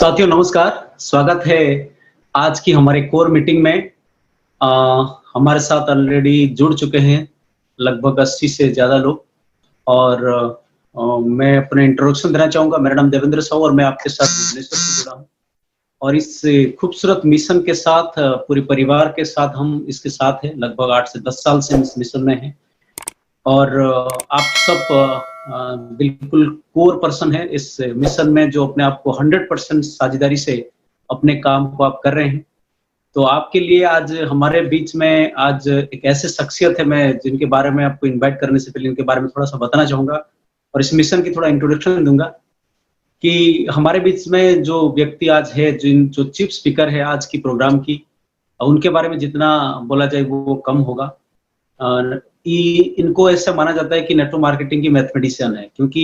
साथियों नमस्कार, स्वागत है आज की हमारे कोर मीटिंग में। अ, हमारे साथ ऑलरेडी जुड़ चुके हैं लगभग 80 से ज़्यादा लोग और मैं अपने इंट्रोडक्शन देना चाहूँगा। मेरा नाम देवेंद्र साहू और मैं आपके साथ भुवनेश्वर से जुड़ा हूँ और इस खूबसूरत मिशन के साथ पूरे परिवार के साथ हम इसके साथ हैं। लगभग 8 से 10 साल से इस मिशन में हैं और आप सब बिल्कुल कोर पर्सन है इस मिशन में जो अपने आप को 100% साझेदारी से अपने काम को आप कर रहे हैं। तो आपके लिए आज हमारे बीच में आज एक ऐसे शख्सियत है मैं जिनके बारे में आपको इनवाइट करने से पहले इनके बारे में थोड़ा-सा बताना चाहूँगा और इस मिशन की थोड़ा इंट्रोडक्शन दूँगा कि हमारे बीच में जो व्यक्ति आज है, जो चीफ स्पीकर है आज की प्रोग्राम की, उनके बारे में जितना बोला जाए वो कम होगा। इनको ऐसा माना जाता है कि नेटवर्क मार्केटिंग की मैथमेटिशियन है क्योंकि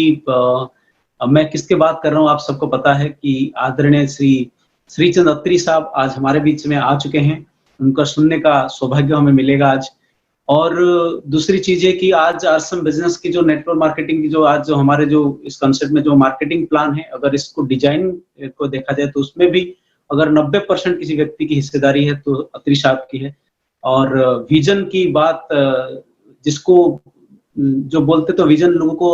मैं किसके बात कर रहा हूँ आप सबको पता है कि आदरणीय श्रीचंद अत्री साहब आज हमारे बीच में आ चुके हैं। उनका सुनने का सौभाग्य हमें मिलेगा आज। और दूसरी चीज़ है कि आज आरसम बिजनेस की जो नेटवर्क मार्केटिंग की जो हमारे जो इस कांसेप्ट में जो मार्केटिंग प्लान है, अगर इसको डिजाइन को देखा जाए तो उसमें भी अगर 90% किसी व्यक्ति की हिस्सेदारी है तो अत्री साहब की है। और विजन की बात जिसको जो बोलते तो विजन लोगों को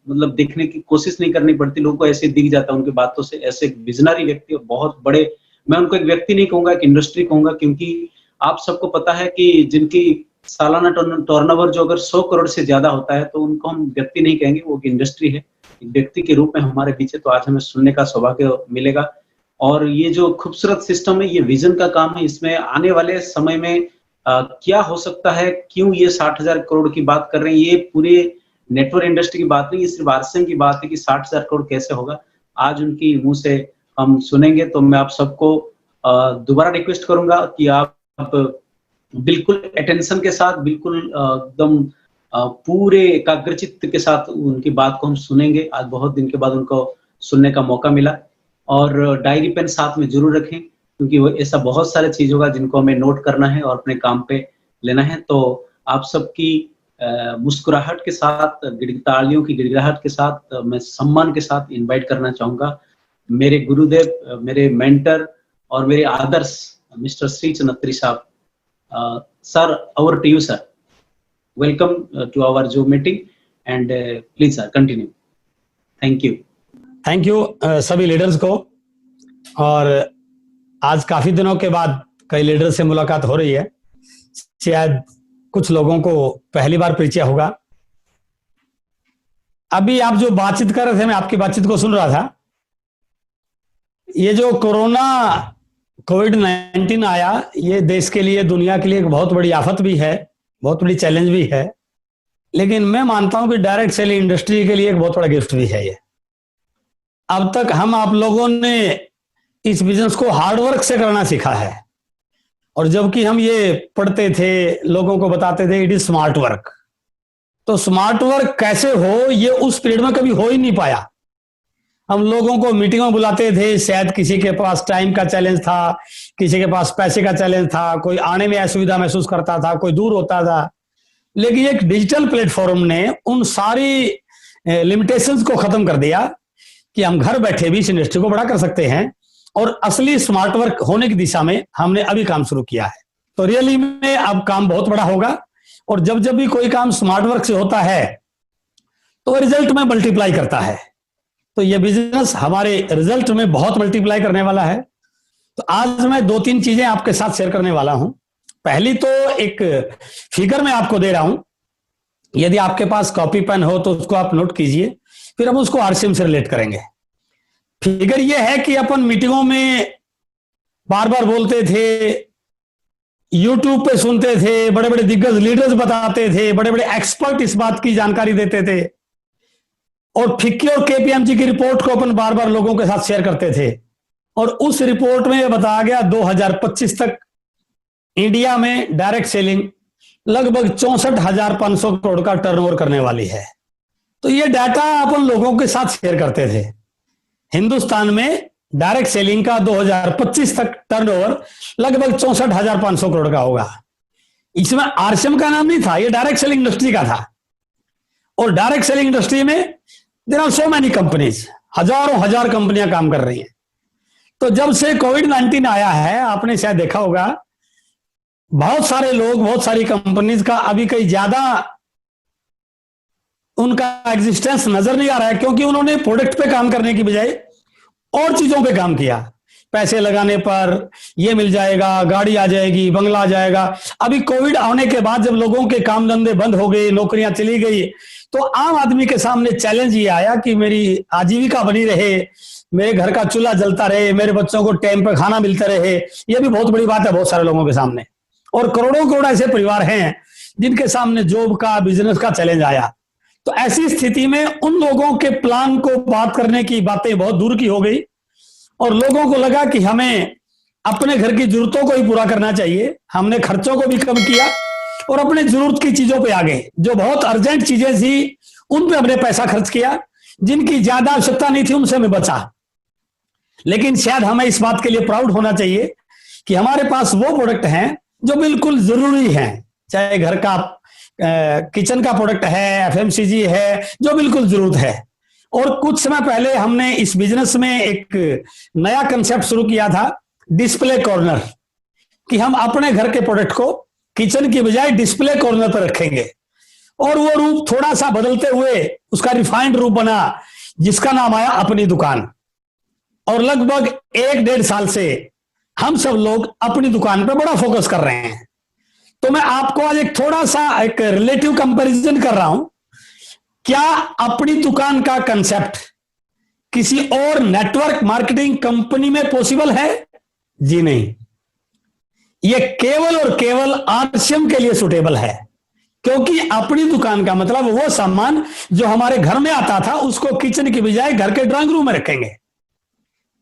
मतलब देखने की कोशिश नहीं करनी पड़ती, लोगों को ऐसे दिख जाता है उनकी बातों से। ऐसे विजनरी व्यक्ति और बहुत बड़े, मैं उनको एक व्यक्ति नहीं कहूंगा, एक इंडस्ट्री कहूंगा क्योंकि आप सबको पता है कि जिनकी सालाना टर्नओवर जो अगर 100 करोड़ से ज्यादा होता है तो उनको हम व्यक्ति नहीं कहेंगे, वो एक इंडस्ट्री है। एक व्यक्ति के रूप में हमारे बीच है तो आज हमें सुनने का सौभाग्य मिलेगा। और ये जो खूबसूरत सिस्टम है ये विजन का काम है। इसमें आने वाले समय में क्या हो सकता है, क्यों ये 60,000 करोड़ की बात कर रहे हैं, ये पूरे नेटवर्क इंडस्ट्री की बात नहीं, ये सिर्फ आरसीएम की बात है कि 60,000 करोड़ कैसे होगा। आज उनकी मुंह से हम सुनेंगे। तो मैं आप सबको दोबारा रिक्वेस्ट करूंगा कि आप बिल्कुल अटेंशन के साथ, बिल्कुल एकदम पूरे एकाग्रचित्त के साथ उनकी बात को हम सुनेंगे। आज बहुत दिन के बाद उनको सुनने का मौका मिला और डायरी पेन साथ में जरूर रखें क्योंकि वो ऐसा बहुत सारे चीज होगा जिनको हमें नोट करना है और अपने काम पे लेना है। तो आप सबकी मुस्कुराहट के साथ, तालियों की गिड़गिड़ाहट के साथ मैं सम्मान के साथ इनवाइट करना चाहूंगा मेरे गुरुदेव, मेरे मेंटर और मेरे आदर्श mister Shrichand Atri sahab. Sir, over to you sir. Welcome to our zoom meeting and please sir continue. Thank you. Thank you सभी लीडर्स को। और आज काफी दिनों के बाद कई लीडर से मुलाकात हो रही है। शायद कुछ लोगों को पहली बार परिचय होगा। अभी आप जो बातचीत कर रहे थे, मैं आपकी बातचीत को सुन रहा था। ये जो कोविड-19 आया, ये देश के लिए, दुनिया के लिए एक बहुत बड़ी आफत भी है, बहुत बड़ी चैलेंज भी है। लेकिन मैं मानता हूं कि डायरेक्ट सेलिंग इंडस्ट्री के लिए एक बहुत बड़ा गिफ्ट भी है ये। अब तक हम आप लोगों ने इस बिजनेस को हार्डवर्क से करना सीखा है और जबकि हम ये पढ़ते थे, लोगों को बताते थे इट इज स्मार्ट वर्क। तो स्मार्ट वर्क कैसे हो, ये उस पीरियड में कभी हो ही नहीं पाया। हम लोगों को मीटिंगों बुलाते थे, शायद किसी के पास टाइम का चैलेंज था, किसी के पास पैसे का चैलेंज था, कोई आने में असुविधा महसूस करता था, कोई दूर होता था। लेकिन एक डिजिटल प्लेटफॉर्म ने उन सारी लिमिटेशंस को खत्म कर दिया कि हम घर बैठे भी इस इंडस्ट्री को बड़ा कर सकते हैं। और असली स्मार्ट वर्क होने की दिशा में हमने अभी काम शुरू किया है। तो रियली में अब काम बहुत बड़ा होगा और जब जब भी कोई काम स्मार्ट वर्क से होता है तो रिजल्ट में मल्टीप्लाई करता है। तो ये बिजनेस हमारे रिजल्ट में बहुत मल्टीप्लाई करने वाला है। तो आज मैं 2-3 चीजें आपके साथ शेयर करने वाला हूं। पहली तो एक फिगर मैं आपको दे रहा हूं, यदि आपके पास कॉपी पेन हो तो उसको आप नोट कीजिए, फिर हम उसको आरसीएम से रिलेट करेंगे। फिगर यह है कि अपन मीटिंगों में बार बार बोलते थे, यूट्यूब पे सुनते थे, बड़े बड़े दिग्गज लीडर्स बताते थे, बड़े बड़े एक्सपर्ट इस बात की जानकारी देते थे और फिक्की और केपीएमजी की रिपोर्ट को अपन बार बार लोगों के साथ शेयर करते थे। और उस रिपोर्ट में यह बताया गया 2025 तक इंडिया में डायरेक्ट सेलिंग लगभग 64,500 करोड़ का टर्नओवर करने वाली है। तो ये डाटा अपन लोगों के साथ शेयर करते थे। हिंदुस्तान में डायरेक्ट सेलिंग का 2025 तक टर्नओवर लगभग 64,500 करोड़ का होगा। इसमें आरसीएम का नाम नहीं था, ये डायरेक्ट सेलिंग इंडस्ट्री का था। और डायरेक्ट सेलिंग इंडस्ट्री में there are so many companies, हजारों हजार कंपनियां काम कर रही हैं। तो जब से कोविड-19 आया है, आपने शायद देखा होगा, बहुत सारे लोग, बहुत सारी कंपनीज का अभी कहीं ज्यादा उनका एग्जिस्टेंस नजर नहीं आ रहा है, क्योंकि उन्होंने प्रोडक्ट पे काम करने की बजाय और चीजों पे काम किया। पैसे लगाने पर ये मिल जाएगा, गाड़ी आ जाएगी, बंगला आ जाएगा। अभी कोविड आने के बाद जब लोगों के काम धंधे बंद हो गए, नौकरियां चली गई, तो आम आदमी के सामने चैलेंज ये आया कि मेरी आजीविका बनी रहे, मेरे घर का चूल्हा जलता रहे, मेरे बच्चों को टाइम पर खाना मिलता रहे। ये भी बहुत बड़ी बात है बहुत सारे लोगों के सामने, और करोड़ों करोड़ ऐसे परिवार हैं जिनके सामने जॉब का, बिजनेस का चैलेंज आया। तो ऐसी स्थिति में उन लोगों के प्लान को बात करने की बातें बहुत दूर की हो गई, और लोगों को लगा कि हमें अपने घर की जरूरतों को ही पूरा करना चाहिए। हमने खर्चों को भी कम किया और अपने जरूरत की चीजों पे आ गए। जो बहुत अर्जेंट चीजें थी उन पे हमने पैसा खर्च किया, जिनकी ज्यादा आवश्यकता नहीं थी उनसे मैं बचा। लेकिन शायद हमें इस बात के लिए प्राउड होना चाहिए कि हमारे पास वो प्रोडक्ट हैं जो बिल्कुल जरूरी हैं, चाहे घर का किचन का प्रोडक्ट है, एफएमसीजी है, जो बिल्कुल जरूरत है। और कुछ समय पहले हमने इस बिजनेस में एक नया कंसेप्ट शुरू किया था, डिस्प्ले कॉर्नर, कि हम अपने घर के प्रोडक्ट को किचन की बजाय डिस्प्ले कॉर्नर पर रखेंगे। और वो रूप थोड़ा सा बदलते हुए उसका रिफाइंड रूप बना, जिसका नाम आया अपनी दुकान। और लगभग 1-1.5 साल से हम सब लोग अपनी दुकान पर बड़ा फोकस कर रहे हैं। तो मैं आपको आज एक थोड़ा सा एक रिलेटिव कंपैरिजन कर रहा हूं। क्या अपनी दुकान का कंसेप्ट किसी और नेटवर्क मार्केटिंग कंपनी में पॉसिबल है? जी नहीं। यह केवल और केवल आरसीएम के लिए सुटेबल है, क्योंकि अपनी दुकान का मतलब वो सामान जो हमारे घर में आता था उसको किचन की बजाय घर के ड्राइंग रूम में रखेंगे,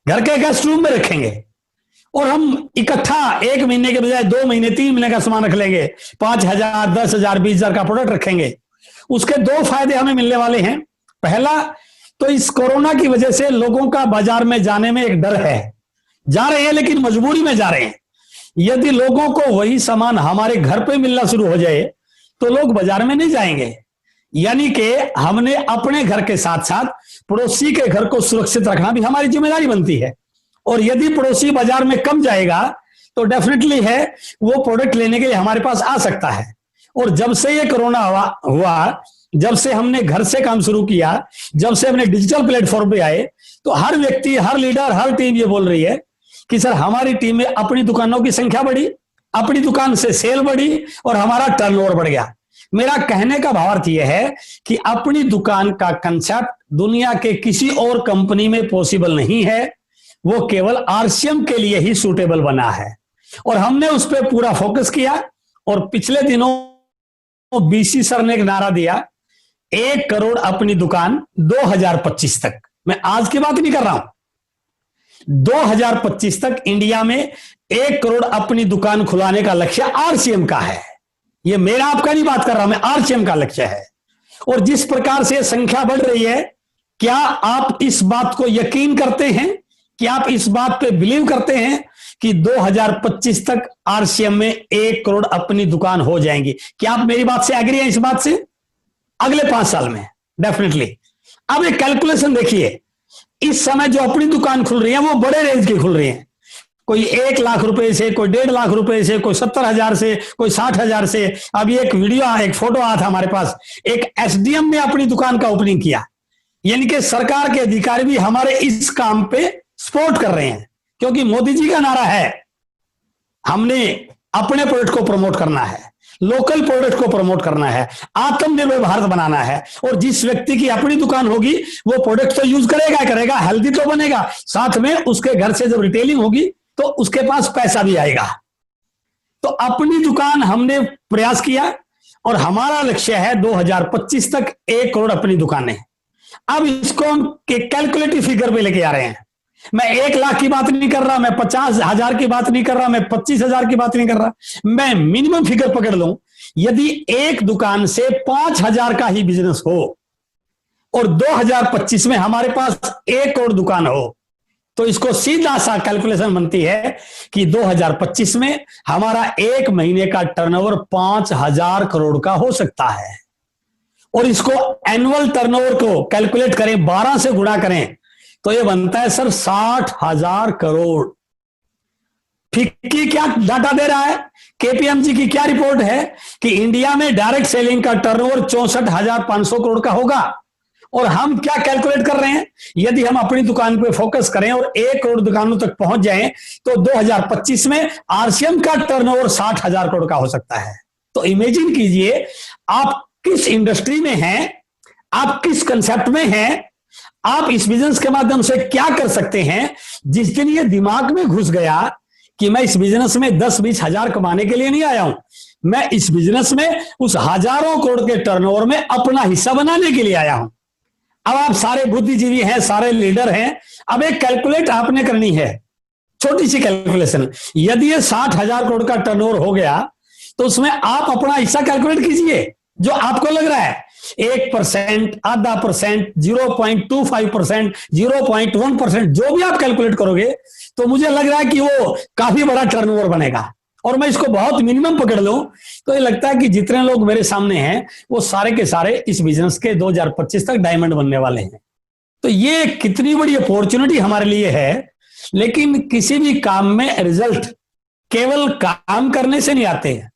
घर के गेस्ट रूम में रखेंगे, और हम इकट्ठा 1 महीने के बजाय 2 महीने 3 महीने का सामान रख लेंगे। 5,000, 10,000, 20,000 का प्रोडक्ट रखेंगे। उसके 2 फायदे हमें मिलने वाले हैं। पहला तो इस कोरोना की वजह से लोगों का बाजार में जाने में एक डर है, जा रहे हैं लेकिन मजबूरी में जा रहे हैं। यदि लोगों को वही सामान हमारे घर पे मिलना शुरू हो जाए तो लोग बाजार में नहीं जाएंगे। यानी कि हमने अपने घर के साथ साथ पड़ोसी के घर को सुरक्षित रखना भी हमारी जिम्मेदारी बनती है। और यदि पड़ोसी बाजार में कम जाएगा तो डेफिनेटली है वो प्रोडक्ट लेने के लिए हमारे पास आ सकता है। और जब से ये कोरोना हुआ, जब से हमने घर से काम शुरू किया, जब से हमने डिजिटल प्लेटफॉर्म पे आए, तो हर व्यक्ति, हर लीडर, हर टीम ये बोल रही है कि सर हमारी टीम में अपनी दुकानों की संख्या बढ़ी, अपनी दुकान से सेल बढ़ी और हमारा टर्नओवर बढ़ गया। मेरा कहने का भावार्थ यह है कि अपनी दुकान का कंसेप्ट दुनिया के किसी और कंपनी में पॉसिबल नहीं है, वो केवल आरसीएम के लिए ही सूटेबल बना है। और हमने उस पर पूरा फोकस किया। और पिछले दिनों बीसी सर ने एक नारा दिया, 1 करोड़ अपनी दुकान 2025 तक। मैं आज की बात नहीं कर रहा हूं, 2025 तक इंडिया में 1 करोड़ अपनी दुकान खुलाने का लक्ष्य आरसीएम का है। ये मेरा आपका नहीं बात कर रहा, मैं आरसीएम का लक्ष्य है। और जिस प्रकार से संख्या बढ़ रही है, क्या आप इस बात को यकीन करते हैं, कि आप इस बात पे बिलीव करते हैं कि 2025 तक आरसीएम में 1 करोड़ अपनी दुकान हो जाएंगी? क्या आप मेरी बात से एग्री हैं इस बात से? अगले 5 साल में डेफिनेटली। अब एक कैलकुलेशन देखिए, इस समय जो अपनी दुकान खुल रही है वो बड़े रेंज की खुल रही है। कोई 1 लाख रुपए से, कोई 1.5 लाख रुपए से, कोई 70,000 से, कोई 60,000 से। अभी एक वीडियो, एक फोटो आया था हमारे पास, एक एसडीएम ने अपनी दुकान का ओपनिंग किया। यानी कि सरकार के अधिकारी भी हमारे इस काम पे सपोर्ट कर रहे हैं, क्योंकि मोदी जी का नारा है हमने अपने प्रोडक्ट को प्रमोट करना है, लोकल प्रोडक्ट को प्रमोट करना है, आत्मनिर्भर भारत बनाना है। और जिस व्यक्ति की अपनी दुकान होगी वो प्रोडक्ट तो यूज करेगा, हेल्दी तो बनेगा, साथ में उसके घर से जब रिटेलिंग होगी तो उसके पास पैसा भी आएगा। तो अपनी दुकान हमने प्रयास किया और हमारा लक्ष्य है 2025 तक 1 करोड़ अपनी दुकानें। अब इसको हम कैलकुलेटिव फिगर पे लेके आ रहे हैं। मैं 1 लाख की बात नहीं कर रहा, मैं 50,000 की बात नहीं कर रहा, मैं 25,000 की बात नहीं कर रहा। मैं मिनिमम फिगर पकड़ लूं, यदि एक दुकान से 5,000 का ही बिजनेस हो और 2025 में हमारे पास 1 करोड़ दुकान हो, तो इसको सीधा सा कैलकुलेशन बनती है कि 2025 में हमारा 1 महीने का टर्नओवर 5,000 करोड़ का हो सकता है। और इसको एनुअल टर्नओवर को कैलकुलेट करें, 12 से गुणा करें, तो ये बनता है सर 60,000 करोड़। फिक्की क्या डाटा दे रहा है, केपीएमजी की क्या रिपोर्ट है कि इंडिया में डायरेक्ट सेलिंग का टर्नओवर 64,500 करोड़ का होगा। और हम क्या कैलकुलेट कर रहे हैं, यदि हम अपनी दुकान पे फोकस करें और 1 करोड़ दुकानों तक पहुंच जाएं तो 2025 में आरसीएम का टर्नओवर 60,000 करोड़ का हो सकता है। तो इमेजिन कीजिए आप किस इंडस्ट्री में हैं, आप किस कंसेप्ट में हैं, आप इस बिजनेस के माध्यम से क्या कर सकते हैं। जिस दिन ये दिमाग में घुस गया कि मैं इस बिजनेस में 10-20 हजार कमाने के लिए नहीं आया हूं, मैं इस बिजनेस में उस हजारों करोड़ के टर्नओवर में अपना हिस्सा बनाने के लिए आया हूं। अब आप सारे बुद्धिजीवी हैं, सारे लीडर हैं, अब एक कैलकुलेट आपने करनी है, छोटी सी कैलकुलेशन। यदि ये 60,000 करोड़ का टर्नओवर हो गया तो उसमें आप अपना हिस्सा कैलकुलेट कीजिए जो आपको लग रहा है 1%, आधा %, 0.25%, 0.1%, जो भी आप कैलकुलेट करोगे तो मुझे लग रहा है कि वो काफी बड़ा टर्नओवर बनेगा। और मैं इसको बहुत मिनिमम पकड़ लूं तो ये लगता है कि जितने लोग मेरे सामने हैं वो सारे के सारे इस बिजनेस के 2025 तक डायमंड बनने वाले हैं। तो ये कितनी बड़ी अपॉर्चुनिटी हमारे लिए है। लेकिन किसी भी काम में रिजल्ट केवल काम करने से नहीं आते हैं,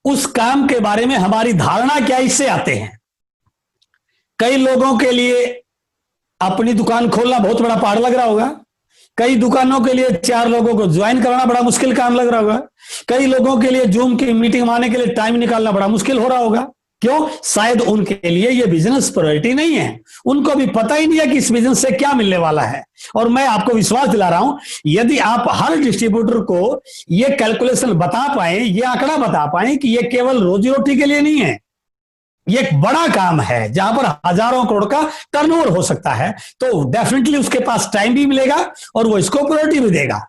उस काम के बारे में हमारी धारणा क्या इससे आते हैं। कई लोगों के लिए अपनी दुकान खोलना बहुत बड़ा पहाड़ लग रहा होगा, कई दुकानों के लिए 4 लोगों को ज्वाइन कराना बड़ा मुश्किल काम लग रहा होगा, कई लोगों के लिए जूम की मीटिंग में आने के लिए टाइम निकालना बड़ा मुश्किल हो रहा होगा। क्यों? शायद उनके लिए ये बिजनेस प्रायोरिटी नहीं है, उनको भी पता ही नहीं है कि इस बिजनेस से क्या मिलने वाला है। और मैं आपको विश्वास दिला रहा हूं, यदि आप हर डिस्ट्रीब्यूटर को ये कैलकुलेशन बता पाए, ये आंकड़ा बता पाए कि ये केवल रोजी रोटी के लिए नहीं है, ये एक बड़ा काम है जहां पर हजारों करोड़ का टर्नओवर हो सकता है, तो डेफिनेटली उसके पास टाइम भी मिलेगा और वो इसको प्रायोरिटी भी देगा।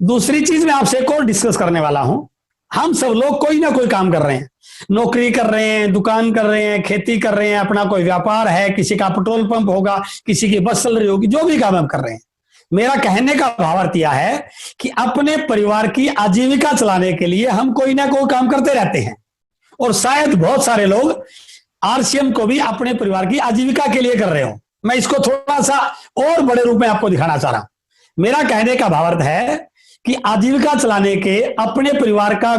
दूसरी चीज मैं आपसे एक और डिस्कस करने वाला हूं। हम सब लोग कोई ना कोई काम कर रहे हैं, नौकरी कर रहे हैं, दुकान कर रहे हैं, खेती कर रहे हैं, अपना कोई व्यापार है, किसी का पेट्रोल पंप होगा, किसी की बस चल रही होगी, जो भी काम हम कर रहे हैं। मेरा कहने का भावार्थ यह है कि अपने परिवार की आजीविका चलाने के लिए हम कोई ना कोई काम करते रहते हैं। और शायद बहुत सारे लोग आरसीएम को भी अपने परिवार की आजीविका के लिए कर रहे हो। मैं इसको थोड़ा सा और बड़े रूप में आपको दिखाना चाह रहा हूं। मेरा कहने का भावार्थ है कि आजीविका चलाने के, अपने परिवार का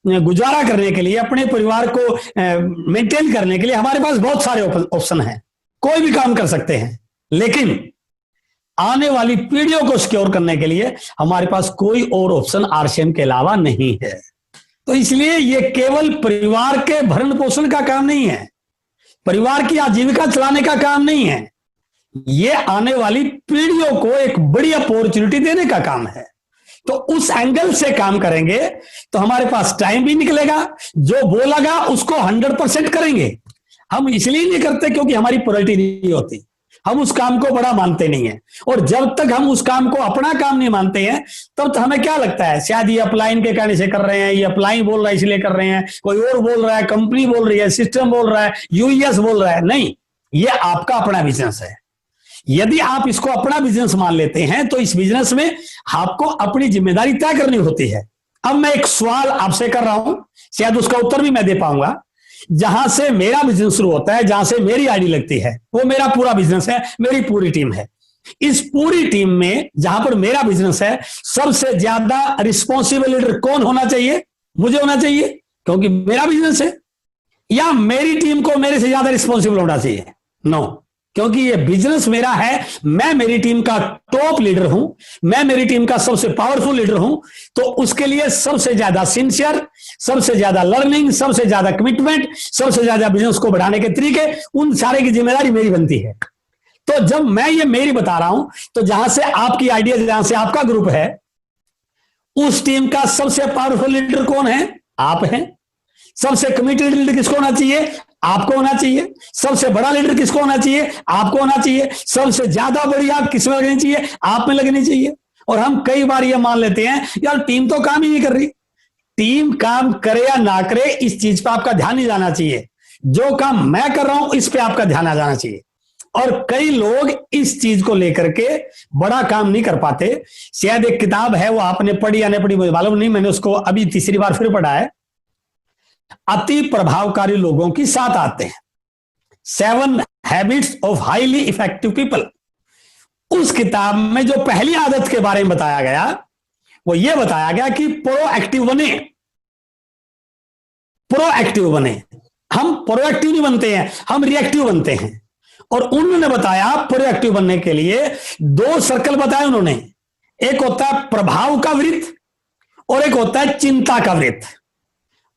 गुजारा करने के लिए, अपने परिवार को मेंटेन करने के लिए हमारे पास बहुत सारे ऑप्शन हैं, कोई भी काम कर सकते हैं। लेकिन आने वाली पीढ़ियों को सिक्योर करने के लिए हमारे पास कोई और ऑप्शन आरसीएम के अलावा नहीं है। तो इसलिए ये केवल परिवार के भरण पोषण का काम नहीं है, परिवार की आजीविका चलाने का काम नहीं है, ये आने वाली पीढ़ियों को एक बड़ी अपॉर्चुनिटी देने का काम है। तो उस एंगल से काम करेंगे तो हमारे पास टाइम भी निकलेगा, जो बोलेगा उसको 100% करेंगे। हम इसलिए नहीं करते क्योंकि हमारी प्रायोरिटी नहीं होती, हम उस काम को बड़ा मानते नहीं है। और जब तक हम उस काम को अपना काम नहीं मानते हैं तब तो हमें क्या लगता है, शायद ये अपलाइन के कहने से कर रहे हैं, ये अपलाइन बोल रहा है इसलिए कर रहे हैं, कोई और बोल रहा है, कंपनी बोल रही है, सिस्टम बोल रहा है, यूएस बोल रहा है। नहीं, ये आपका अपना बिजनेस है। यदि आप इसको अपना बिजनेस मान लेते हैं तो इस बिजनेस में आपको अपनी जिम्मेदारी तय करनी होती है। अब मैं एक सवाल आपसे कर रहा हूं, शायद उसका उत्तर भी मैं दे पाऊंगा। जहां से मेरा बिजनेस शुरू होता है, जहां से मेरी आईडी लगती है, वो मेरा पूरा बिजनेस है, मेरी पूरी टीम है। इस पूरी टीम में जहां पर मेरा बिजनेस है, सबसे ज्यादा रिस्पॉन्सिबल लीडर कौन होना चाहिए? मुझे होना चाहिए, क्योंकि मेरा बिजनेस है। या मेरी टीम को मेरे से ज्यादा रिस्पॉन्सिबल होना चाहिए? नो, क्योंकि ये बिजनेस मेरा है, मैं मेरी टीम का टॉप लीडर हूं, मैं मेरी टीम का सबसे पावरफुल लीडर हूं, तो उसके लिए सबसे ज्यादा सिंसियर, सबसे ज्यादा लर्निंग, सबसे ज्यादा कमिटमेंट, सबसे ज्यादा बिजनेस को बढ़ाने के तरीके, उन सारे की जिम्मेदारी मेरी बनती है। तो जब मैं ये मेरी बता रहा हूं तो जहां से आपकी आइडिया, जहां से आपका ग्रुप है, उस टीम का सबसे पावरफुल लीडर कौन है? आप हैं। सबसे कमिटेड लीडर किसको होना चाहिए? आपको होना चाहिए। सबसे बड़ा लीडर किसको होना चाहिए? आपको होना चाहिए। सबसे ज्यादा बड़ी आग किसमें लगनी चाहिए? आप में लगनी चाहिए। और हम कई बार ये मान लेते हैं यार टीम तो काम ही नहीं कर रही। टीम काम करे या ना करे, इस चीज पर आपका ध्यान नहीं जाना चाहिए। जो काम मैं कर रहा हूं इस पे आपका ध्यान आ जाना चाहिए। और कई लोग इस चीज को लेकर के बड़ा काम नहीं कर पाते। शायद एक किताब है, वो आपने पढ़ी या नहीं पढ़ी मुझे मालूम नहीं, मैंने उसको अभी तीसरी बार फिर पढ़ा है। अति प्रभावकारी लोगों की 7 आते हैं, 7 habits of highly effective people. उस किताब में जो पहली आदत के बारे में बताया गया वो ये बताया गया कि प्रोएक्टिव बने। प्रोएक्टिव बने, हम प्रोएक्टिव नहीं बनते हैं, हम रिएक्टिव बनते हैं। और उन्होंने बताया प्रोएक्टिव बनने के लिए 2 सर्कल बताए उन्होंने। एक होता है प्रभाव का वृत्त और एक होता है चिंता का वृत्त।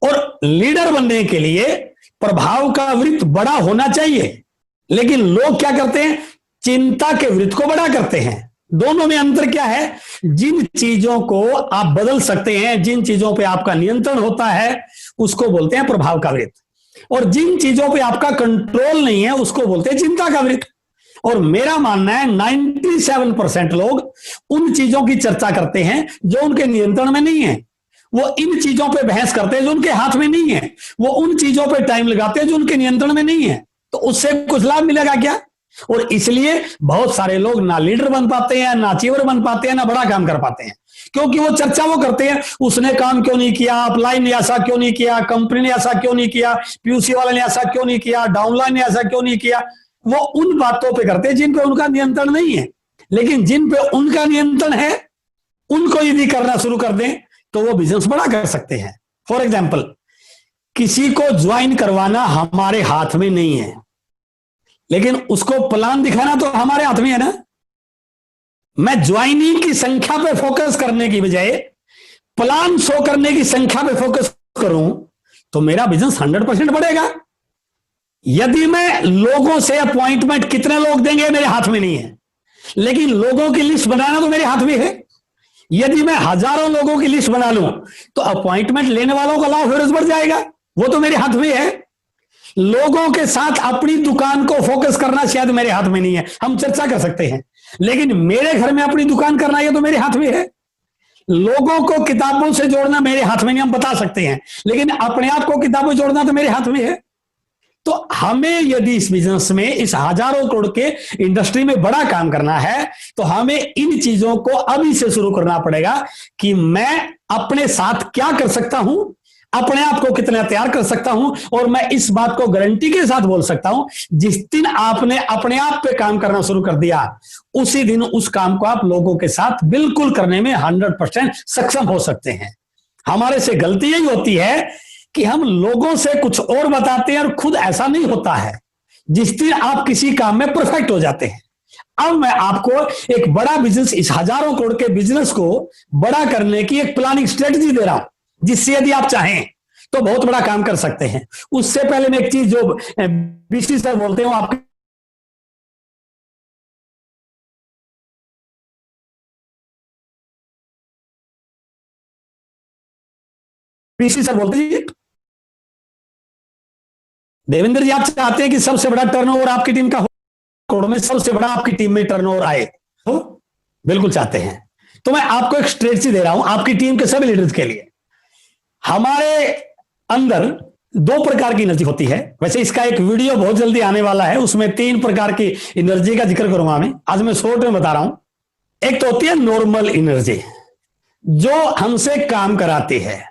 और लीडर बनने के लिए प्रभाव का वृत्त बड़ा होना चाहिए, लेकिन लोग क्या करते हैं, चिंता के वृत्त को बड़ा करते हैं। दोनों में अंतर क्या है? जिन चीजों को आप बदल सकते हैं, जिन चीजों पे आपका नियंत्रण होता है, उसको बोलते हैं प्रभाव का वृत्त, और जिन चीजों पे आपका कंट्रोल नहीं है उसको बोलते हैं चिंता का वृत्त। और मेरा मानना है 97% लोग उन चीजों की चर्चा करते हैं जो उनके नियंत्रण में नहीं है। वो इन चीजों पे बहस करते हैं जो उनके हाथ में नहीं है। वो उन चीजों पे टाइम लगाते हैं जो उनके नियंत्रण में नहीं है। तो उससे कुछ लाभ मिलेगा क्या? और इसलिए बहुत सारे लोग ना लीडर बन पाते हैं, ना अचीवर बन पाते हैं, ना बड़ा काम कर पाते हैं, क्योंकि वो चर्चा वो करते हैं, उसने काम क्यों नहीं किया, अपलाइन ने ऐसा क्यों नहीं किया, कंपनी ने ऐसा क्यों नहीं किया, पीयूसी वाले ने ऐसा क्यों नहीं किया, डाउनलाइन ने ऐसा क्यों नहीं किया। वो उन बातों पे करते हैं जिन पे उनका नियंत्रण नहीं है। लेकिन जिन पे उनका नियंत्रण है उनको यदि करना शुरू कर दें तो वो बिजनेस बड़ा कर सकते हैं। फॉर एग्जाम्पल, किसी को ज्वाइन करवाना हमारे हाथ में नहीं है, लेकिन उसको प्लान दिखाना तो हमारे हाथ में है ना। मैं ज्वाइनिंग की संख्या पे फोकस करने की बजाय प्लान शो करने की संख्या पे फोकस करूं तो मेरा बिजनेस 100% बढ़ेगा। यदि मैं लोगों से अपॉइंटमेंट कितने लोग देंगे मेरे हाथ में नहीं है, लेकिन लोगों की लिस्ट बनाना तो मेरे हाथ में है। यदि मैं हजारों लोगों की लिस्ट बना लूं तो अपॉइंटमेंट लेने वालों का लाभ फिर बढ़ जाएगा, वो तो मेरे हाथ में है। लोगों के साथ अपनी दुकान को फोकस करना शायद मेरे हाथ में नहीं है, हम चर्चा कर सकते हैं, लेकिन मेरे घर में अपनी दुकान करना ये तो मेरे हाथ में है। लोगों को किताबों से जोड़ना मेरे हाथ में नहीं, हम बता सकते हैं, लेकिन अपने आप को किताबों जोड़ना तो मेरे हाथ में है। तो हमें यदि इस बिजनेस में, इस हजारों करोड़ के इंडस्ट्री में बड़ा काम करना है तो हमें इन चीजों को अभी से शुरू करना पड़ेगा कि मैं अपने साथ क्या कर सकता हूं, अपने आप को कितना तैयार कर सकता हूं। और मैं इस बात को गारंटी के साथ बोल सकता हूं, जिस दिन आपने अपने आप पे काम करना शुरू कर दिया उसी दिन उस काम को आप लोगों के साथ बिल्कुल करने में 100% सक्षम हो सकते हैं। हमारे से गलती यही होती है कि हम लोगों से कुछ और बताते हैं और खुद ऐसा नहीं होता है। जिस दिन आप किसी काम में परफेक्ट हो जाते हैं, अब मैं आपको एक बड़ा बिजनेस, इस हजारों करोड़ के बिजनेस को बड़ा करने की एक प्लानिंग स्ट्रेटजी दे रहा हूं, जिससे यदि आप चाहें तो बहुत बड़ा काम कर सकते हैं। उससे पहले मैं एक चीज जो बीसी सर बोलते हैं वो आपके बीसी सर बोलते हैं, देवेंद्र जी आप चाहते हैं कि सबसे बड़ा टर्नओवर आपकी टीम का हो, करोड़ में सबसे बड़ा आपकी टीम में टर्नओवर आए हो, बिल्कुल चाहते हैं। तो मैं आपको एक स्ट्रेटजी दे रहा हूं आपकी टीम के सभी लीडर्स के लिए। हमारे अंदर 2 प्रकार की एनर्जी होती है। वैसे इसका एक वीडियो बहुत जल्दी आने वाला है, उसमें 3 प्रकार की एनर्जी का जिक्र करूंगा मैं, आज मैं शॉर्ट में बता रहा हूं। एक तो होती है नॉर्मल एनर्जी, जो हमसे काम कराती है।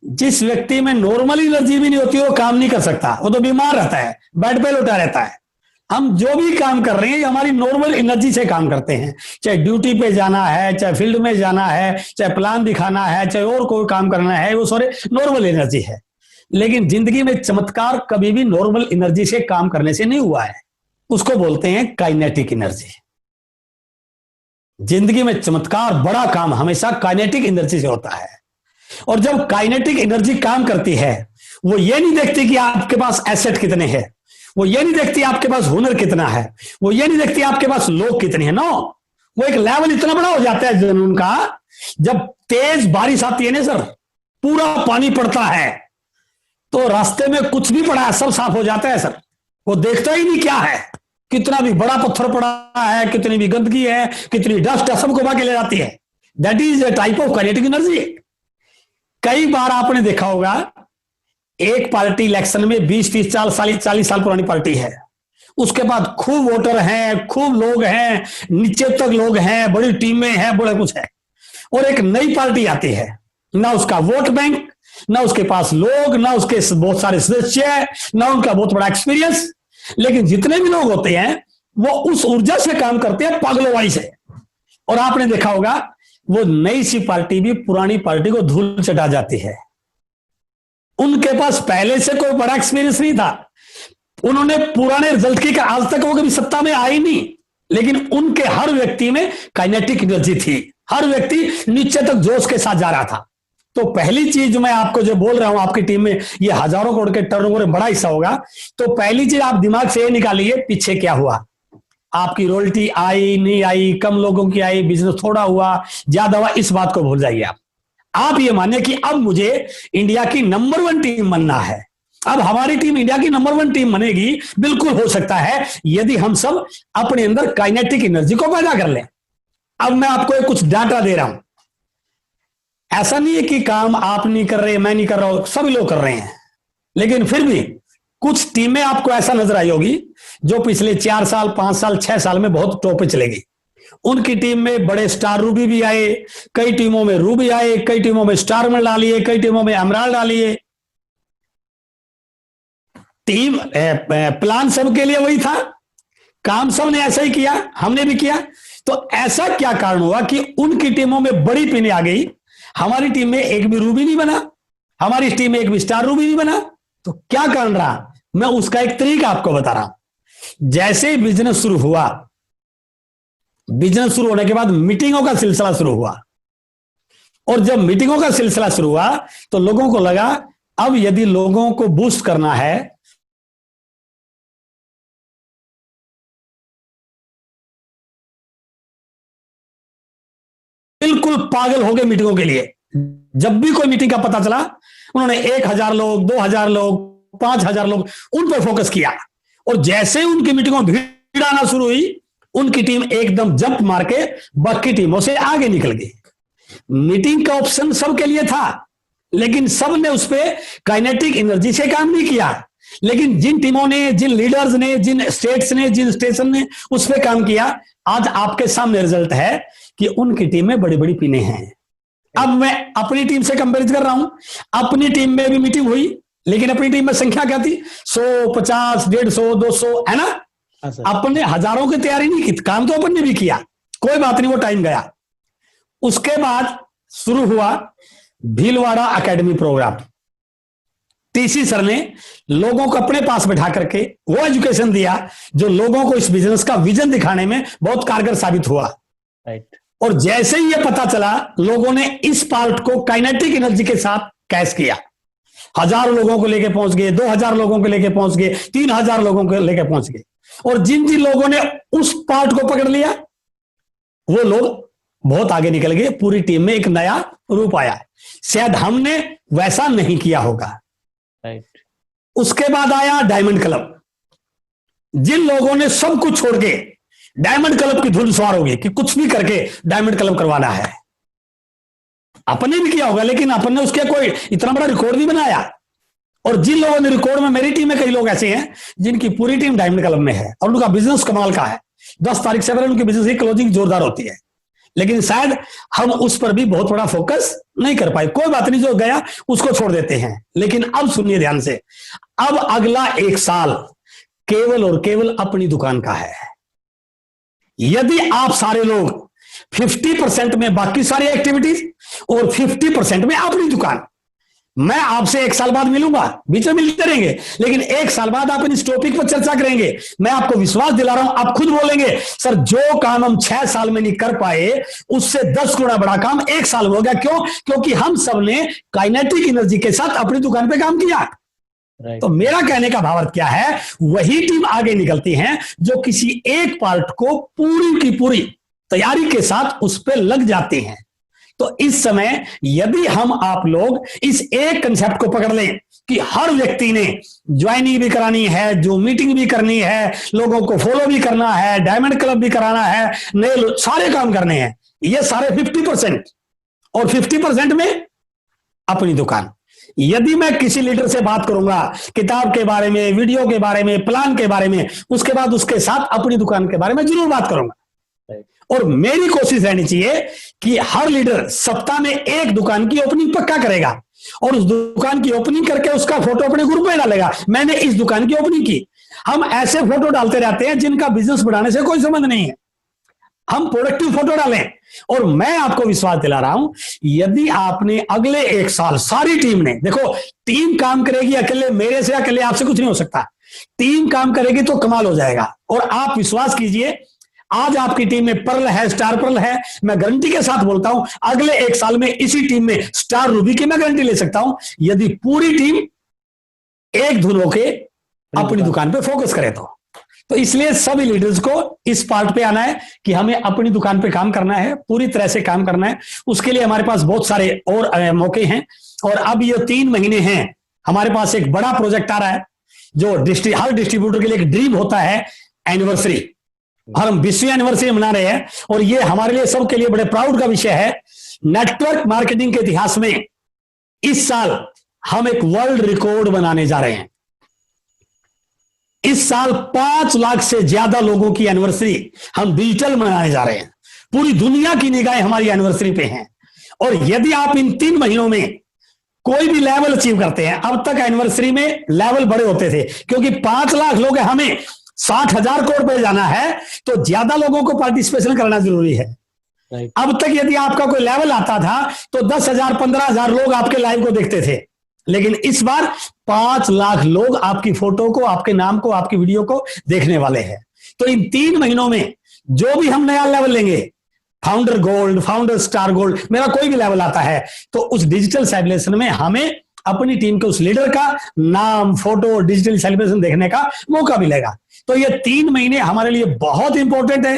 जिस व्यक्ति में नॉर्मल एनर्जी भी नहीं होती वो काम नहीं कर सकता, वो तो बीमार रहता है, बेड पे लेटा रहता है। हम जो भी काम कर रहे हैं हमारी नॉर्मल एनर्जी से काम करते हैं, चाहे ड्यूटी पे जाना है, चाहे फील्ड में जाना है, चाहे प्लान दिखाना है, चाहे और कोई काम करना है, वो सारे नॉर्मल एनर्जी है। लेकिन जिंदगी में चमत्कार कभी भी नॉर्मल एनर्जी से काम करने से नहीं हुआ है, उसको बोलते हैं काइनेटिक एनर्जी। जिंदगी में चमत्कार, बड़ा काम हमेशा काइनेटिक एनर्जी से होता है। और जब काइनेटिक एनर्जी काम करती है, वो ये नहीं देखती कि आपके पास एसेट कितने हैं, वो ये नहीं देखती आपके पास हुनर कितना है, वो ये नहीं देखती आपके पास लोग कितने हैं। नो, वो एक लेवल इतना बड़ा हो जाता है जुनून का, जब तेज बारिश आती है ना सर, पूरा पानी पड़ता है, तो रास्ते में कुछ भी पड़ा है सब साफ हो जाता है सर। वो देखता ही नहीं क्या है, कितना भी बड़ा पत्थर पड़ा है, कितनी भी गंदगी है, कितनी डस्ट है, सबको भाग के ले जाती है। That is a type of kinetic energy. कई बार आपने देखा होगा, एक पार्टी इलेक्शन में 20-30 40 साल पुरानी पार्टी है, उसके बाद खूब वोटर हैं, खूब लोग हैं, नीचे तक लोग हैं, बड़ी टीमें हैं, बड़ा कुछ है। और एक नई पार्टी आती है, ना उसका वोट बैंक, ना उसके पास लोग, ना उसके बहुत सारे सदस्य, ना उनका बहुत बड़ा एक्सपीरियंस, लेकिन जितने भी लोग होते हैं वो उस ऊर्जा से काम करते हैं, पागलोवाई से। और आपने देखा होगा वो नई सी पार्टी भी पुरानी पार्टी को धूल चटा जाती है। उनके पास पहले से कोई बड़ा एक्सपीरियंस नहीं था, उन्होंने पुराने रिजल्ट की आज तक वो कभी सत्ता में आई नहीं, लेकिन उनके हर व्यक्ति में काइनेटिक एनर्जी थी, हर व्यक्ति नीचे तक जोश के साथ जा रहा था। तो पहली चीज जो मैं आपको जो बोल रहा हूं, आपकी टीम में ये हजारों करोड़ के टर्नओवर में बड़ा हिस्सा होगा, तो पहली चीज आप दिमाग से ये निकालिए पीछे क्या हुआ, आपकी रॉयल्टी आई नहीं आई, कम लोगों की आई, बिजनेस थोड़ा हुआ ज्यादा हुआ, इस बात को भूल जाइए। आप ये मानिए कि अब मुझे इंडिया की नंबर 1 टीम बनना है। अब हमारी टीम इंडिया की नंबर 1 टीम बनेगी, बिल्कुल हो सकता है यदि हम सब अपने अंदर काइनेटिक एनर्जी को पैदा कर लें। अब मैं आपको कुछ डाटा दे रहा हूं, ऐसा नहीं है कि काम आप नहीं कर रहे, मैं नहीं कर रहा हूं, सभी लोग कर रहे हैं, लेकिन फिर भी कुछ टीमें आपको ऐसा नजर आई होगी जो पिछले 4 साल 5 साल 6 साल में बहुत टॉप पे चलेगी। उनकी टीम में बड़े स्टार रूबी भी आए, कई टीमों में रूबी आए, कई टीमों में स्टार में डालिए, कई टीमों में एमराल्ड डालिए। टीम प्लान सबके लिए वही था, काम सबने ऐसा ही किया, हमने भी किया। तो ऐसा क्या कारण हुआ कि उनकी टीमों में बड़ी पिने आ गई, हमारी टीम में एक भी रूबी नहीं बना, हमारी टीम में एक भी स्टार रूबी नहीं बना? तो क्या कारण रहा, मैं उसका एक तरीका आपको बता रहा हूं। जैसे ही बिजनेस शुरू हुआ, बिजनेस शुरू होने के बाद मीटिंगों का सिलसिला शुरू हुआ, और जब मीटिंगों का सिलसिला शुरू हुआ तो लोगों को लगा अब यदि लोगों को बूस्ट करना है, बिल्कुल पागल हो गए मीटिंगों के लिए। जब भी कोई मीटिंग का पता चला, उन्होंने 1000 लोग, 2000 लोग, 5000 लोग उन पर फोकस किया, और जैसे उनकी मीटिंगों में भीड़ आना शुरू हुई, उनकी टीम एकदम जंप मार के बाकी टीमों से आगे निकल गई। मीटिंग का ऑप्शन सबके लिए था, लेकिन सब ने उस पर काइनेटिक एनर्जी से काम नहीं किया। लेकिन जिन टीमों ने, जिन लीडर्स ने, जिन स्टेट्स ने, जिन स्टेशन ने उस पर काम किया, आज आपके सामने रिजल्ट है कि उनकी टीम में बड़ी बड़ी पिने हैं। अब मैं अपनी टीम से कंपेयर कर रहा हूं, अपनी टीम में भी मीटिंग हुई, लेकिन अपनी टीम में संख्या क्या थी, 100, 50, 150, 200, है ना। अपने हजारों की तैयारी नहीं की, काम तो अपन ने भी किया, कोई बात नहीं, वो टाइम गया। उसके बाद शुरू हुआ Bhilwara academy program. TC sir ने लोगों को अपने पास बैठा करके वो एजुकेशन दिया जो लोगों को इस बिजनेस का विजन दिखाने में बहुत कारगर साबित हुआ। राइट। और जैसे ही ये पता चला, लोगों ने इस पार्ट को काइनेटिक एनर्जी के साथ कैश किया। 1000 लोगों को लेके पहुंच गए, 2000 लोगों को लेके पहुंच गए, 3000 लोगों को लेके पहुंच गए। और जिन जिन लोगों ने उस पार्ट को पकड़ लिया, वो लोग बहुत आगे निकल गए, पूरी टीम में एक नया रूप आया। शायद हमने वैसा नहीं किया होगा। राइट। उसके बाद आया डायमंड क्लब। जिन लोगों ने सब कुछ छोड़ के डायमंड क्लब की धुन सवार हो गई कि कुछ भी करके डायमंड क्लब करवाना है, अपने भी किया होगा, लेकिन अपन ने उसके कोई इतना बड़ा रिकॉर्ड नहीं बनाया। और जिन लोगों ने रिकॉर्ड में, मेरी टीम में कई लोग ऐसे हैं जिनकी पूरी टीम डायमंड क्लब में है और उनका बिजनेस कमाल का है। 10 तारीख से पहले उनकी बिजनेस की क्लोजिंग जोरदार होती है, लेकिन शायद हम उस पर भी बहुत बड़ा फोकस नहीं कर पाए। कोई बात नहीं, जो गया उसको छोड़ देते हैं। लेकिन अब सुनिए ध्यान से, अब अगला 1 साल केवल और केवल अपनी दुकान का है। यदि आप सारे लोग 50% में बाकी सारी एक्टिविटीज और 50% में अपनी दुकान, मैं आपसे 1 साल बाद मिलूंगा, बीच में मिलते रहेंगे, लेकिन 1 साल बाद आप इस टॉपिक पर चर्चा करेंगे। मैं आपको विश्वास दिला रहा हूं, आप खुद बोलेंगे सर जो काम हम 6 साल में नहीं कर पाए, उससे 10 गुना बड़ा काम 1 साल में हो गया। क्यों? क्योंकि हम सब ने काइनेटिक एनर्जी के साथ अपनी दुकान पे काम किया। तो मेरा कहने का भावार्थ क्या है, वही टीम आगे निकलती है जो किसी एक पार्ट को पूरी की पूरी तैयारी के साथ उस पर लग जाते हैं। तो इस समय यदि हम आप लोग इस एक कंसेप्ट को पकड़ लें कि हर व्यक्ति ने ज्वाइनिंग भी करानी है, जो मीटिंग भी करनी है, लोगों को फॉलो भी करना है, डायमंड क्लब भी कराना है, नए सारे काम करने हैं, ये सारे 50%, और 50% में अपनी दुकान। यदि मैं किसी लीडर से बात करूंगा किताब के बारे में, वीडियो के बारे में, प्लान के बारे में, उसके बाद उसके साथ अपनी दुकान के बारे में जरूर बात करूंगा। और मेरी कोशिश रहनी चाहिए कि हर लीडर सप्ताह में 1 दुकान की ओपनिंग पक्का करेगा, और उस दुकान की ओपनिंग करके उसका फोटो अपने ग्रुप में डालेगा, मैंने इस दुकान की ओपनिंग की। हम ऐसे फोटो डालते रहते हैं जिनका बिजनेस बढ़ाने से कोई संबंध नहीं है। हम प्रोडक्टिव फोटो डालें। और मैं आपको विश्वास दिला रहा हूं, यदि आपने अगले 1 साल सारी टीम ने, देखो टीम काम करेगी, अकेले मेरे से अकेले आपसे कुछ नहीं हो सकता, टीम काम करेगी तो कमाल हो जाएगा। और आप विश्वास कीजिए, आज आपकी टीम में पर्ल है, स्टार पर्ल है, मैं गारंटी के साथ बोलता हूं अगले 1 साल में इसी टीम में स्टार रूबी की मैं गारंटी ले सकता हूं, यदि पूरी टीम एक धुन होके अपनी दुकान पे फोकस करे तो इसलिए सभी लीडर्स को इस पार्ट पे आना है कि हमें अपनी दुकान पे काम करना है, पूरी तरह से काम करना है। उसके लिए हमारे पास बहुत सारे और मौके हैं। और अब ये 3 महीने हैं, हमारे पास एक बड़ा प्रोजेक्ट आ रहा है जो हर डिस्ट्रीब्यूटर के लिए एक ड्रीम होता है, एनिवर्सरी। और हम 20वीं एनिवर्सरी मना रहे हैं और ये हमारे लिए सबके लिए बड़े प्राउड का विषय है। नेटवर्क मार्केटिंग के इतिहास में इस साल हम एक वर्ल्ड रिकॉर्ड बनाने जा रहे हैं। इस साल 5 लाख से ज्यादा लोगों की एनिवर्सरी हम डिजिटल मनाने जा रहे हैं। पूरी दुनिया की निगाहें हमारी एनिवर्सरी पे हैं। और यदि आप इन 3 महीनों में कोई भी लेवल अचीव करते हैं, अब तक एनिवर्सरी में लेवल बड़े होते थे क्योंकि 5 लाख लोग हैं, हमें 60,000 करोड़ पे जाना है तो ज्यादा लोगों को पार्टिसिपेशन करना जरूरी है। अब तक यदि आपका कोई लेवल आता था तो 10,000 15,000 लोग आपके लाइव को देखते थे, लेकिन इस बार 5 लाख लोग आपकी फोटो को, आपके नाम को, आपकी वीडियो को देखने वाले हैं। तो इन 3 महीनों में जो भी हम नया लेवल लेंगे, founder gold, founder star gold, मेरा कोई भी लेवल आता है तो उस डिजिटल सेलिब्रेशन में हमें अपनी टीम के उस लीडर का नाम, फोटो, डिजिटल सेलिब्रेशन देखने का मौका मिलेगा। तो ये 3 महीने हमारे लिए बहुत इंपॉर्टेंट है।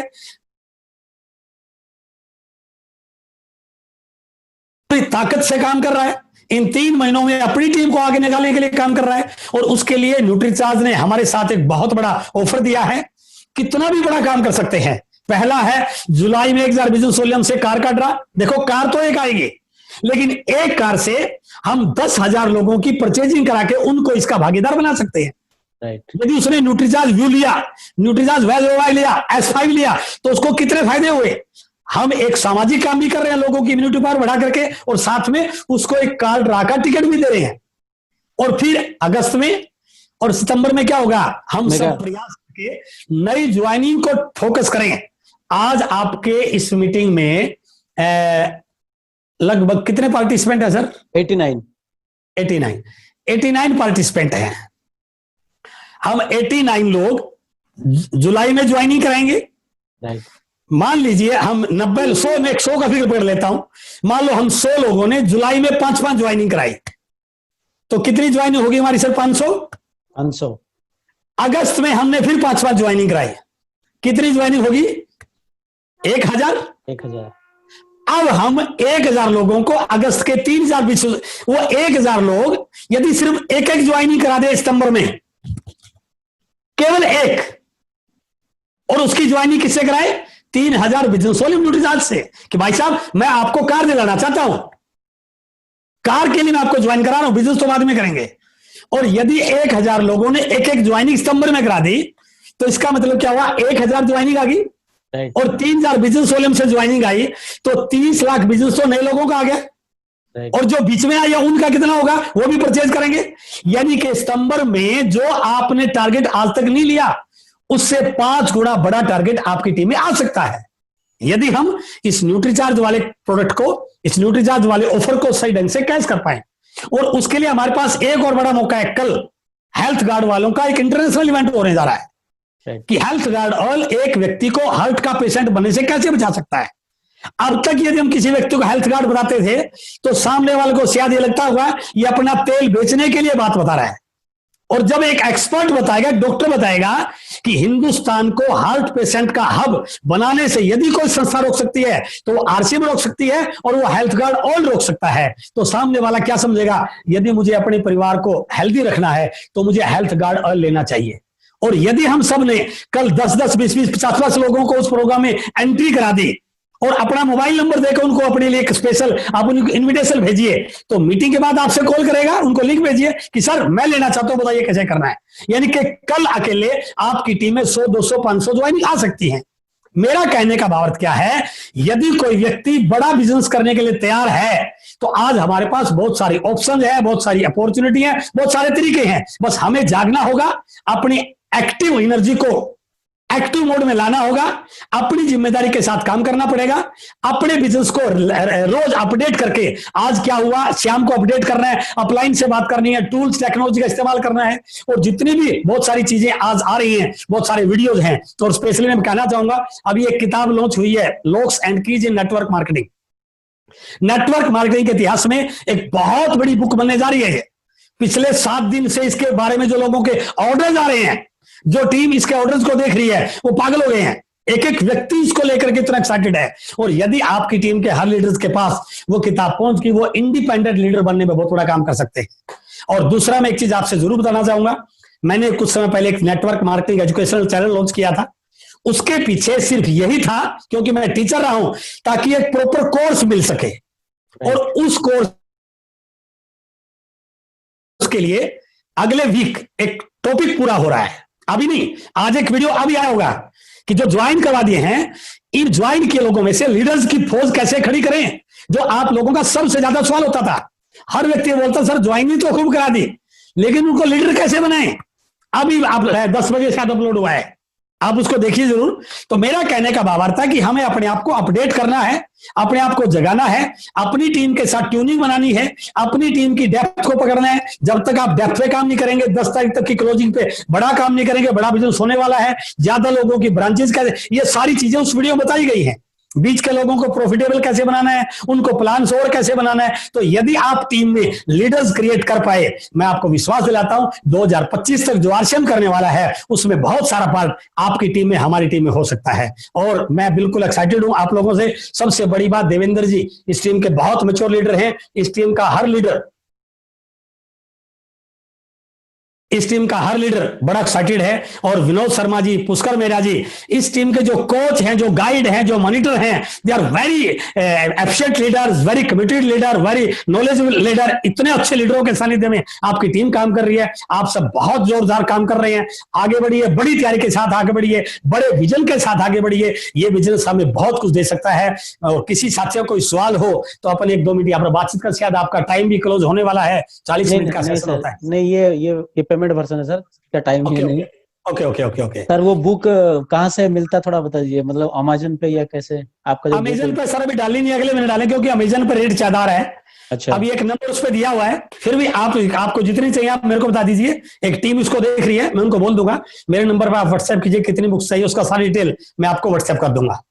ताकत से काम कर रहा है, इन 3 महीनों में अपनी टीम को आगे निकालने के लिए काम कर रहा है। और उसके लिए न्यूट्रीचार्ज ने हमारे साथ एक बहुत बड़ा ऑफर दिया है। कितना भी बड़ा काम कर सकते हैं। पहला है, जुलाई में 1000 बिजनेस वॉल्यूम से कार का ड्रा। देखो कार तो एक आएगी, लेकिन एक कार से हम 10,000 लोगों की परचेजिंग करा के उनको इसका भागीदार बना सकते हैं। यदि उसने न्यूट्रीचार्ज व्यू लिया, न्यूट्रीचार्ज वेज मोबाइल लिया, S5 लिया, तो उसको कितने फायदे हुए। हम एक सामाजिक काम भी कर रहे हैं, लोगों की इम्यूनिटी पावर बढ़ा करके, और साथ में उसको एक कार ड्रा का टिकट भी दे रहे हैं। और फिर अगस्त में और सितंबर में क्या होगा, हम सब प्रयास करके नई ज्वाइनिंग को फोकस करें। आज आपके इस मीटिंग में लगभग कितने पार्टिसिपेंट है सर? 89 पार्टिसिपेंट हैं। हम 89 लोग जुलाई में ज्वाइनिंग कराएंगे। मान लीजिए हम 90 100 में 100 का फिगर पकड़ लेता हूं। मान लो हम 100 लोगों ने जुलाई में 5 ज्वाइनिंग कराई, तो कितनी ज्वाइनिंग होगी हमारी सर? 500। अगस्त में हमने फिर 5 ज्वाइनिंग कराई, कितनी ज्वाइनिंग होगी? 1000। अब हम 1000 लोगों को अगस्त के 3000 वो 1000 लोग यदि सिर्फ एक ज्वाइनिंग करा दे सितंबर में, केवल एक, और उसकी ज्वाइनिंग किससे कराए? 3000 बिजनेस वॉल्यूम न्यूट्रीचार्ज से, कि भाई साहब मैं आपको कार दिलाना चाहता हूं, कार के लिए मैं आपको ज्वाइन करा रहा हूं, बिजनेस तो बाद में करेंगे। और यदि 1000 लोगों ने एक ज्वाइनिंग सितंबर में करा दी, तो इसका मतलब क्या हुआ? 1000 ज्वाइनिंग आ गई और 3000 बिजनेस वॉल्यूम से ज्वाइनिंग आई, तो 30 लाख बिजनेस तो नए लोगों का आ गया। और जो बीच में आया उनका कितना होगा? वो भी परचेज करेंगे। यानी कि सितंबर में जो आपने टारगेट आज तक नहीं लिया, उससे 5 गुना बड़ा टारगेट आपकी टीम में आ सकता है, यदि हम इस न्यूट्रीचार्ज वाले प्रोडक्ट को, इस न्यूट्रीचार्ज वाले ऑफर को सही ढंग से कैच कर पाए। और उसके लिए हमारे पास एक और बड़ा मौका है। कल हेल्थ गार्ड वालों का एक इंटरनेशनल इवेंट होने जा रहा है कि हेल्थ गार्ड ऑल एक व्यक्ति को हार्ट का पेशेंट बनने से कैसे बचा सकता है। अब तक यदि हम किसी व्यक्ति को हेल्थ गार्ड बताते थे तो सामने वाले को शायद ये लगता होगा ये अपना तेल बेचने के लिए बात बता रहा है। और जब एक एक्सपर्ट बताएगा, डॉक्टर बताएगा कि हिंदुस्तान को हार्ट पेशेंट का हब बनाने से यदि कोई संस्था रोक सकती है तो वो आरसीएम रोक सकती है और वो हेल्थ गार्ड ऑल रोक सकता है, तो सामने वाला क्या समझेगा? यदि मुझे अपने परिवार को हेल्दी रखना है तो मुझे हेल्थ गार्ड ऑल लेना चाहिए। और यदि हम सब ने कल 10-10, 20-20, 50-50 लोगों को उस प्रोग्राम में एंट्री करा दी और अपना मोबाइल नंबर देकर उनको अपने लिए एक स्पेशल आप उनको इनविटेशन भेजिए, तो मीटिंग के बाद आपसे कॉल करेगा, उनको लिंक भेजिए कि सर मैं लेना चाहता हूं, बताइए कैसे करना है। यानी कि कल अकेले आपकी टीम में 100, 200, 500 ज्वाइनिंग आ सकती है। मेरा कहने का भावार्थ क्या है, यदि कोई व्यक्ति बड़ा बिजनेस करने के लिए तैयार है तो आज हमारे पास बहुत सारी ऑप्शन है, बहुत सारी अपॉर्चुनिटी है, बहुत सारे तरीके हैं। बस हमें जागना होगा, अपनी एक्टिव एनर्जी को एक्टिव मोड में लाना होगा, अपनी जिम्मेदारी के साथ काम करना पड़ेगा, अपने बिजनेस को रोज अपडेट करके आज क्या हुआ शाम को अपडेट करना है, अपलाइन से बात करनी है, टूल्स टेक्नोलॉजी का इस्तेमाल करना है, और जितनी भी बहुत सारी चीजें आज आ रही हैं, बहुत सारे वीडियोज हैं। तो स्पेशली मैं कहना चाहूंगा, अभी एक किताब लॉन्च हुई है, locks and keys in network marketing. Network marketing के इतिहास में एक बहुत बड़ी बुक बनने जा रही है। पिछले 7 दिन से इसके बारे में जो लोगों के ऑर्डर्स आ रहे हैं, जो टीम इसके ऑर्डर्स को देख रही है, वो पागल हो गए हैं। एक एक व्यक्ति इसको लेकर के इतना एक्साइटेड है। और यदि आपकी टीम के हर लीडर्स के पास वो किताब पहुंच गई, वो इंडिपेंडेंट लीडर बनने में बहुत बड़ा काम कर सकते हैं। और दूसरा मैं एक चीज आपसे जरूर बताना चाहूंगा, मैंने कुछ समय पहले एक network marketing educational channel launch किया था। उसके पीछे सिर्फ यही था, क्योंकि मैं टीचर रहा हूं, ताकि एक प्रॉपर कोर्स मिल सके। और उस कोर्स के लिए अगले वीक एक टॉपिक पूरा हो रहा है, अभी नहीं, आज एक वीडियो अभी आया होगा कि जो ज्वाइन करवा दिए हैं, इन ज्वाइन के लोगों में से लीडर्स की फौज कैसे खड़ी करें, जो आप लोगों का सबसे ज्यादा सवाल होता था। हर व्यक्ति बोलता सर ज्वाइनिंग तो खूब करा दी, लेकिन उनको लीडर कैसे बनाएं। अभी आप 10 बजे शायद अपलोड हुआ है, आप उसको देखिए जरूर। तो मेरा कहने का भाव था कि हमें अपने आप को अपडेट करना है, अपने आप को जगाना है, अपनी टीम के साथ ट्यूनिंग बनानी है, अपनी टीम की डेप्थ को पकड़ना है। जब तक आप डेप्थ पे काम नहीं करेंगे, 10 तारीख तक की क्लोजिंग पे बड़ा काम नहीं करेंगे, बड़ा बिजनेस होने वाला है, ज्यादा लोगों की ब्रांचेस कैसे, ये सारी चीजें उस वीडियो में बताई गई हैं। बीच के लोगों को प्रॉफिटेबल कैसे बनाना है, उनको प्लान और कैसे बनाना है। तो यदि आप टीम में लीडर्स क्रिएट कर पाए, मैं आपको विश्वास दिलाता हूं 2025 तक जो आरसीएम करने वाला है, उसमें बहुत सारा पार्ट आपकी टीम में, हमारी टीम में हो सकता है। और मैं बिल्कुल एक्साइटेड हूं आप लोगों से। सबसे बड़ी बात, देवेंद्र जी इस टीम के बहुत मैच्योर लीडर हैं। इस टीम का हर लीडर बड़ा एक्साइटेड है। और विनोद शर्मा जी, पुष्कर मेहरा जी, इस टीम के जो कोच हैं, जो गाइड हैं, जो मॉनिटर हैं, they are very efficient leaders, very committed leader, very knowledgeable leader. इतने अच्छे लीडरों के सानिध्य में आपकी टीम काम कर रही है। आप सब बहुत जोरदार काम कर रहे हैं। आगे बढ़िए, बड़ी तैयारी के साथ आगे बढ़िए, बड़े विजन के साथ आगे बढ़िए। ये बिजनेस हमें बहुत कुछ दे सकता है। और किसी साथियों को सवाल हो तो अपन 1-2 मिनट यहाँ पर बातचीत कर, शायद आपका टाइम भी क्लोज होने वाला है, 40 मिनट का सेशन होता है। नहीं, ये पेमेंट वर्जन है सर, क्या टाइम है नहीं। ओके सर वो बुक कहाँ से मिलता है थोड़ा बता दीजिए, मतलब अमेजन पे या कैसे आपका? अमेजन पे सर अभी डाली नहीं, अगले महीने डालें, क्योंकि अमेजन पे रेट ज्यादा है। अच्छा, अभी एक नंबर उस पे दिया हुआ है, फिर भी आपको जितनी चाहिए आप मेरे को बता दीजिए। एक टीम इसको देख रही है, मैं उनको बोल दूंगा मेरे नंबर पर आप व्हाट्सएप कीजिए, कितनी बुक्स चाहिए उसका सारी डिटेल मैं आपको व्हाट्सएप कर दूंगा।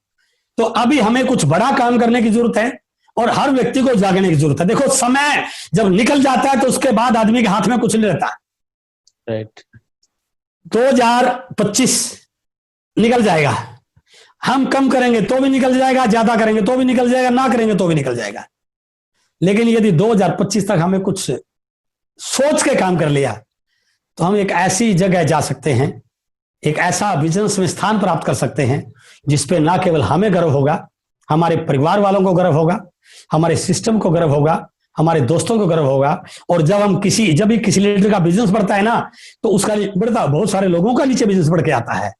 तो अभी हमें कुछ बड़ा काम करने की जरूरत है, और हर व्यक्ति को जागने की जरूरत है। देखो, समय जब निकल जाता है तो उसके बाद आदमी के हाथ में कुछ नहीं रहता। राइट, 2025 निकल जाएगा, हम कम करेंगे तो भी निकल जाएगा, ज्यादा करेंगे तो भी निकल जाएगा, ना करेंगे तो भी निकल जाएगा। लेकिन यदि 2025 तक हमें कुछ सोच के काम कर लिया, तो हम एक ऐसी जगह जा सकते हैं, एक ऐसा बिजनेस में स्थान प्राप्त कर सकते हैं जिसपे ना केवल हमें गर्व होगा, हमारे परिवार वालों को गर्व होगा, हमारे सिस्टम को गर्व होगा, हमारे दोस्तों को गर्व होगा। और जब भी किसी लीडर का बिजनेस बढ़ता है ना, तो उसका बढ़ता बहुत सारे लोगों का नीचे बिजनेस बढ़ के आता है,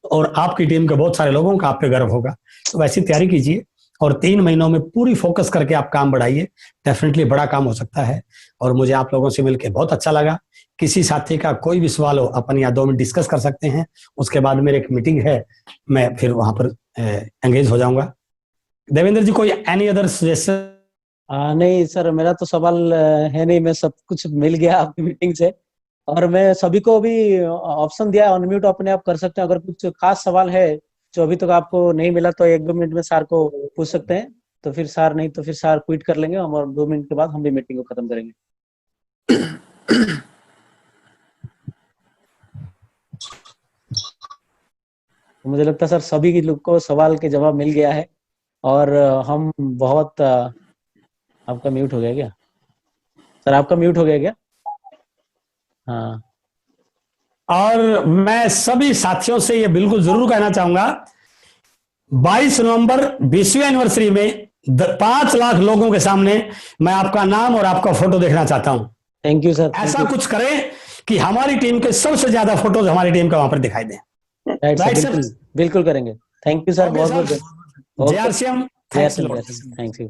और आपकी टीम के बहुत सारे लोगों का आप पे गर्व होगा। तो वैसी तैयारी कीजिए, और 3 महीनों में पूरी फोकस करके आप काम बढ़ाइए, डेफिनेटली बड़ा काम हो सकता है। और मुझे आप लोगों से मिलकर बहुत अच्छा लगा। किसी साथी का कोई भी सवाल हो, अपन यहाँ 2 मिनट डिस्कस कर सकते हैं। उसके बाद मेरी एक मीटिंग है, मैं फिर वहां पर एंगेज हो जाऊंगा। देवेंद्र जी, कोई एनी अदर सजेशन? नहीं सर, मेरा तो सवाल है नहीं, मैं सब कुछ मिल गया आपकी मीटिंग से। और मैं सभी को भी ऑप्शन दिया, अनम्यूट अपने आप कर सकते हैं। अगर कुछ खास सवाल है जो अभी तक आपको नहीं मिला, तो 1-2 मिनट में सर को पूछ सकते हैं। तो फिर सर, नहीं तो फिर सर क्विट कर लेंगे हम, और 2 मिनट के बाद हम भी मीटिंग को खत्म करेंगे। तो मुझे लगता है सर सभी के लोग को सवाल के जवाब मिल गया है। और हम बहुत आपका म्यूट हो गया क्या सर? आपका म्यूट हो गया क्या? हाँ। और मैं सभी साथियों से ये बिल्कुल जरूर कहना चाहूंगा, 22 नवंबर 20वीं एनिवर्सरी में 5 लाख लोगों के सामने मैं आपका नाम और आपका फोटो देखना चाहता हूं। Thank you sir. ऐसा कुछ करें कि हमारी टीम के सबसे ज्यादा फोटोज हमारी टीम का वहां पर दिखाई दें। राइट सर, बिल्कुल करेंगे। थैंक यू सर, बहुत बहुत। जय आरसीएम, थैंक यू।